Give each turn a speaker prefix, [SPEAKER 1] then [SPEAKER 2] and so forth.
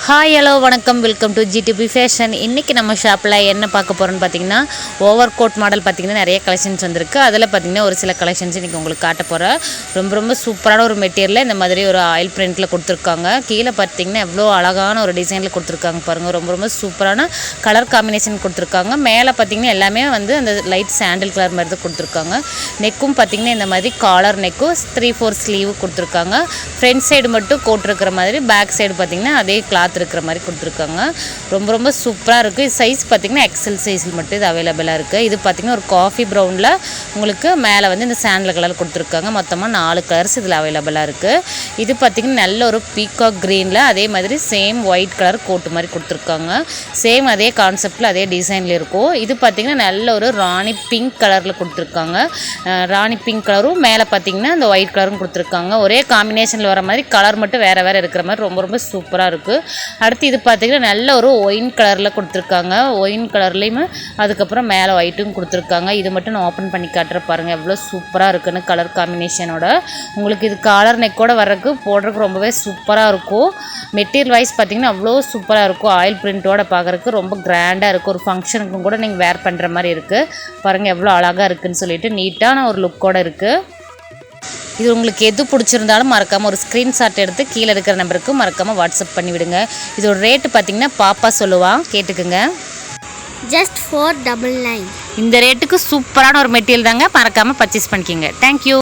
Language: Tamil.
[SPEAKER 1] ஹாய் ஹலோ வணக்கம், வெல்கம் டு ஜிடிபி ஃபேஷன். இன்றைக்கி நம்ம ஷாப்பில் என்ன பார்க்க போகிறோன்னு பார்த்தீங்கன்னா, ஓவர் கோட் மாடல் பார்த்திங்கன்னா நிறைய கலெக்ஷன்ஸ் வந்திருக்கு. அதில் பார்த்திங்கன்னா ஒரு சில கலெக்ஷன்ஸ் இன்றைக்கி உங்களுக்கு காட்ட போகிறேன். ரொம்ப சூப்பரான ஒரு மெட்டீரியலில் இந்த மாதிரி ஒரு ஆயில் பிரிண்டில் கொடுத்துருக்காங்க. கீழே பார்த்திங்கன்னா எவ்வளோ அழகான ஒரு டிசைனில் கொடுத்துருக்காங்க பாருங்கள். ரொம்ப சூப்பரான கலர் காம்பினேஷன் கொடுத்துருக்காங்க. மேலே பார்த்திங்கன்னா எல்லாமே வந்து அந்த லைட் சாண்டில் கலர் மாதிரி தான் கொடுத்துருக்காங்க. நெக்கும் பார்த்திங்கன்னா இந்த மாதிரி காலர் நெக்கும் 3/4 ஸ்லீவ் கொடுத்துருக்காங்க. ஃப்ரண்ட் சைடு மட்டும் கோட் இருக்கிற மாதிரி, பேக் சைடு பார்த்திங்கன்னா அதே கிளாத் இருக்கிற மாதிரி கொடுத்துருக்காங்க. ரொம்ப சூப்பராக இருக்குது. சைஸ் பார்த்திங்கன்னா எக்ஸல் சைஸில் மட்டும் இது அவைலபிளாக இருக்குது. இது பார்த்திங்கன்னா ஒரு காஃபி ப்ரௌனில் உங்களுக்கு மேலே வந்து இந்த சாண்டில் கலர் கொடுத்துருக்காங்க. மொத்தமாக 4 கலர்ஸ் இதில் அவைலபிளாக இருக்குது. இது பார்த்திங்கன்னா நல்ல ஒரு பீகாக் க்ரீனில் அதே மாதிரி சேம் ஒயிட் கலர் கோட்டு மாதிரி கொடுத்துருக்காங்க. சேம் அதே கான்செப்டில் அதே டிசைனில் இருக்கும். இது பார்த்திங்கன்னா நல்ல ஒரு ராணி பிங்க் கலரில் கொடுத்துருக்காங்க. ராணி பிங்க் கலரும் மேலே பார்த்திங்கன்னா இந்த ஒயிட் கலரும் கொடுத்துருக்காங்க. ஒரே காம்பினேஷனில் வர மாதிரி கலர் மட்டும் வேறு இருக்கிற மாதிரி ரொம்ப சூப்பராக இருக்குது. அடுத்து இது பார்த்திங்கன்னா நல்ல ஒரு ஒயின் கலரில் கொடுத்துருக்காங்க. ஒயின் கலர்லேயுமே அதுக்கப்புறம் மேலே ஒயிட்டும் கொடுத்துருக்காங்க. இது மட்டும் நான் ஓப்பன் பண்ணி காட்டுற பாருங்கள் எவ்வளோ சூப்பராக இருக்குன்னு கலர் காம்பினேஷனோட. உங்களுக்கு இது காலர் நெக்கோட வர்றதுக்கு போடுறதுக்கு ரொம்பவே சூப்பராக இருக்கும். மெட்டீரியல் வைஸ் பார்த்திங்கன்னா அவ்வளோ சூப்பராக இருக்கும். ஆயில் பிரிண்ட்டோட பார்க்குறதுக்கு ரொம்ப கிராண்டாக இருக்கும். ஒரு ஃபங்க்ஷனுக்கும் கூட நீங்கள் வேர் பண்ணுற மாதிரி இருக்குது. பாருங்கள் எவ்வளோ அழகாக இருக்குதுன்னு சொல்லிட்டு நீட்டான ஒரு லுக்கோடு இருக்குது. இது உங்களுக்கு எது பிடிச்சிருந்தாலும் மறக்காமல் ஒரு ஸ்க்ரீன்ஷாட் எடுத்து கீழே இருக்கிற நம்பருக்கு மறக்காமல் வாட்ஸ்அப் பண்ணி விடுங்க. இதோட ரேட்டு பார்த்திங்கன்னா பாப்பா சொல்லுவான், கேட்டுக்குங்க.
[SPEAKER 2] just 499.
[SPEAKER 1] இந்த ரேட்டுக்கு சூப்பரான ஒரு மெட்டீரியல் தாங்க. மறக்காமல் பர்ச்சேஸ் பண்ணிக்கோங்க. தேங்க்யூ.